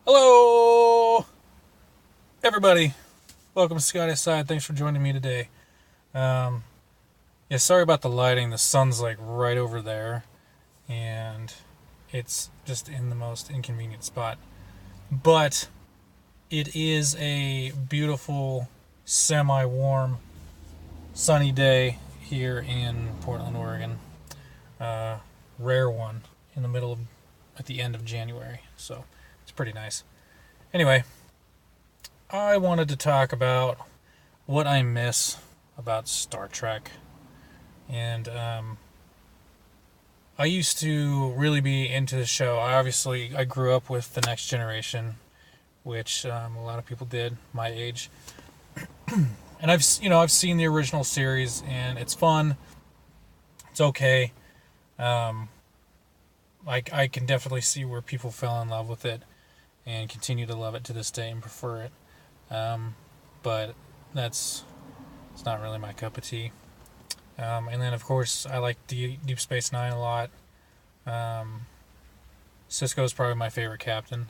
Hello, everybody. Welcome to Scotty's Side. Thanks for joining me today. Um, yeah, sorry about the lighting. The sun's like right over there, and it's just in the most inconvenient spot. But it is a beautiful, semi-warm, sunny day here in Portland, Oregon. Uh, Rare one in the middle of, at the end of January. So it's pretty nice. Anyway, I wanted to talk about what I miss about Star Trek. And I used to really be into the show. I grew up with The Next Generation, which a lot of people did my age. And I've seen the original series, and it's fun. It's okay. Um, I can definitely see where people fell in love with it and continue to love it to this day and prefer it. But that's it's not really my cup of tea. And then of course I like Deep Space Nine a lot. Cisco's probably my favorite captain.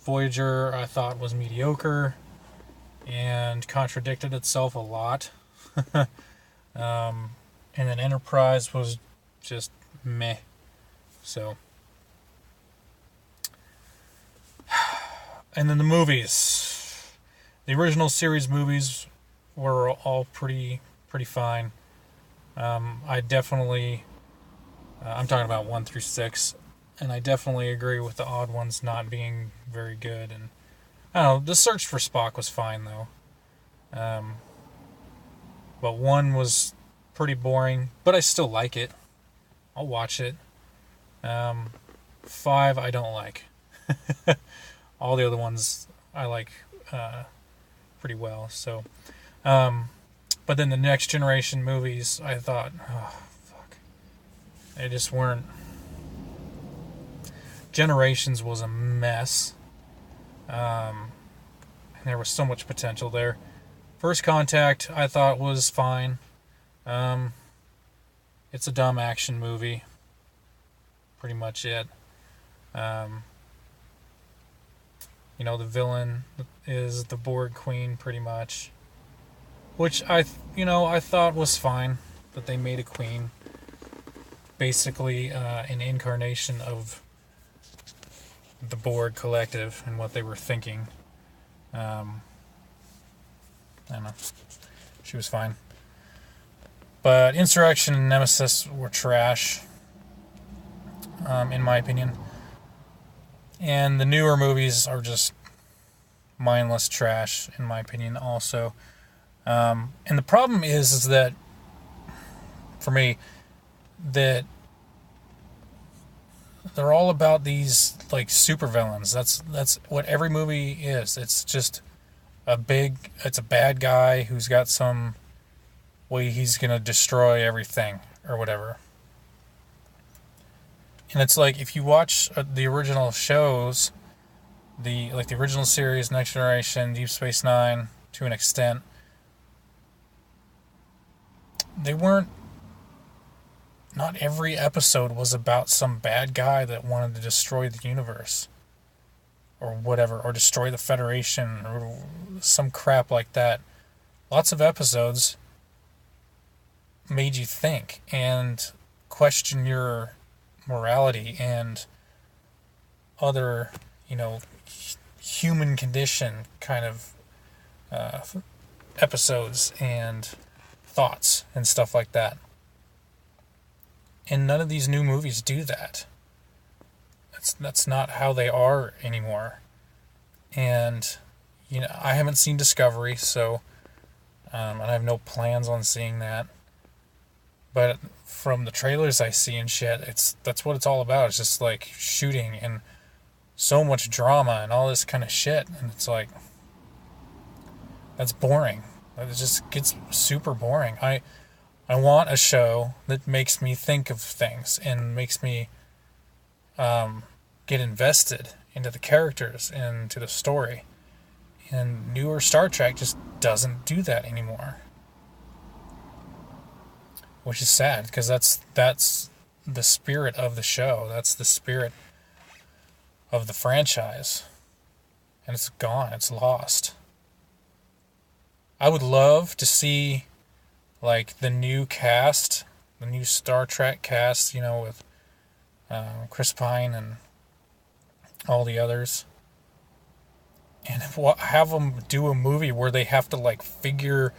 Voyager I thought was mediocre and contradicted itself a lot. And then Enterprise was just meh. So, and then the movies. The original series movies were all pretty fine. I definitely, I'm talking about 1 through 6, and I definitely agree with the odd ones not being very good. And I don't know, the search for Spock was fine though. Um, but 1 was pretty boring, but I still like it. I'll watch it. 5 I don't like. All the other ones I like pretty well. So, but then the Next Generation movies, I thought, oh fuck, they just weren't. Generations was a mess. And there was so much potential there. First Contact, I thought was fine. It's a dumb action movie. Pretty much it. The villain is the Borg Queen, pretty much. Which I thought was fine that they made a queen. Basically, an incarnation of the Borg collective and what they were thinking. I don't know. She was fine. But Insurrection and Nemesis were trash, in my opinion. And the newer movies are just mindless trash, in my opinion, also. And the problem is that, for me, that they're all about these like supervillains. That's what every movie is. It's just it's a bad guy who's got some way he's gonna destroy everything or whatever. And it's like if you watch the original shows, the original series, Next Generation, Deep Space Nine, to an extent, they weren't. Not every episode was about some bad guy that wanted to destroy the universe, or whatever, or destroy the Federation, or some crap like that. Lots of episodes made you think and question your morality and other, human condition kind of episodes and thoughts and stuff like that. And none of these new movies do that. That's not how they are anymore. And, I haven't seen Discovery, so, and I have no plans on seeing that. But from the trailers I see and shit, that's what it's all about. It's just like shooting and so much drama and all this kind of shit. And it's like, that's boring. It just gets super boring. I want a show that makes me think of things and makes me get invested into the characters and to the story. And newer Star Trek just doesn't do that anymore. Which is sad, because that's the spirit of the show. That's the spirit of the franchise. And it's gone. It's lost. I would love to see, like, the new cast, the new Star Trek cast, with Chris Pine and all the others. And have them do a movie where they have to, like, figure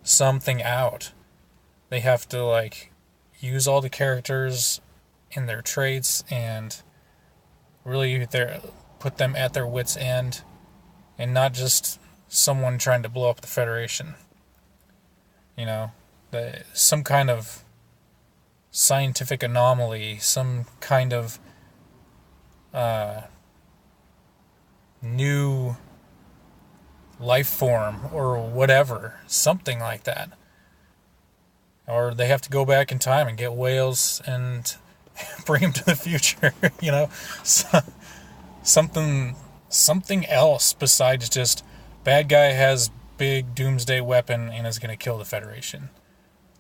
something out. They have to, like, use all the characters and their traits and really put them at their wits' end, and not just someone trying to blow up the Federation. Some kind of scientific anomaly, some kind of new life form or whatever, something like that. Or they have to go back in time and get whales and bring them to the future, so, something else besides just bad guy has big doomsday weapon and is going to kill the Federation,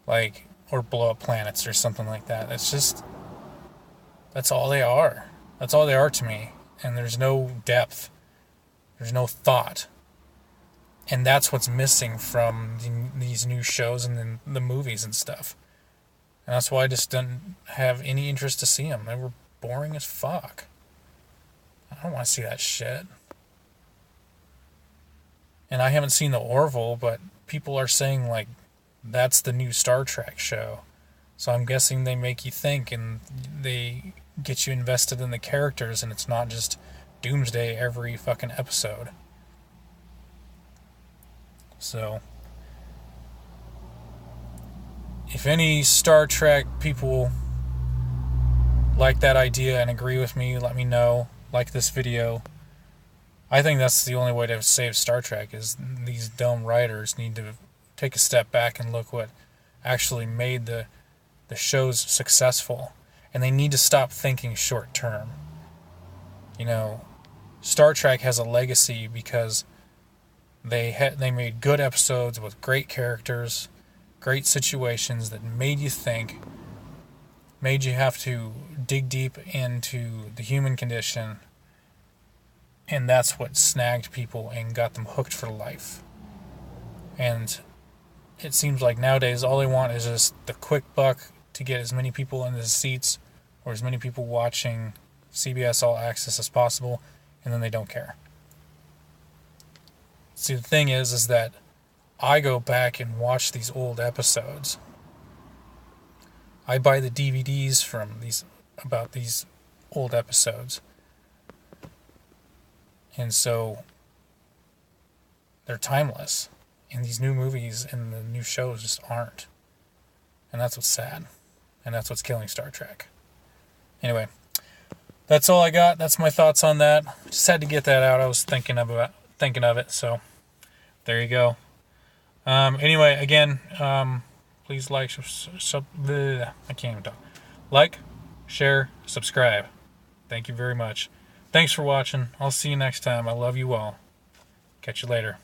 like, or blow up planets or something like that. That's all they are. That's all they are to me. And there's no depth. There's no thought. And that's what's missing from these new shows and the movies and stuff. And that's why I just didn't have any interest to see them. They were boring as fuck. I don't want to see that shit. And I haven't seen the Orville, but people are saying, like, that's the new Star Trek show. So I'm guessing they make you think and they get you invested in the characters, and it's not just Doomsday every fucking episode. So, if any Star Trek people like that idea and agree with me, let me know. Like this video. I think that's the only way to save Star Trek, is these dumb writers need to take a step back and look what actually made the shows successful. And they need to stop thinking short term. Star Trek has a legacy because they made good episodes with great characters, great situations that made you think, made you have to dig deep into the human condition, and that's what snagged people and got them hooked for life. And it seems like nowadays all they want is just the quick buck to get as many people in the seats or as many people watching CBS All Access as possible, and then they don't care. See, the thing is that I go back and watch these old episodes. I buy the DVDs about these old episodes. And so they're timeless. And these new movies and the new shows just aren't. And that's what's sad. And that's what's killing Star Trek. Anyway, that's all I got. That's my thoughts on that. Just had to get that out. I was thinking of it. So there you go. Anyway, again, please like, I can't even talk. Like, share, subscribe. Thank you very much. Thanks for watching. I'll see you next time. I love you all. Catch you later.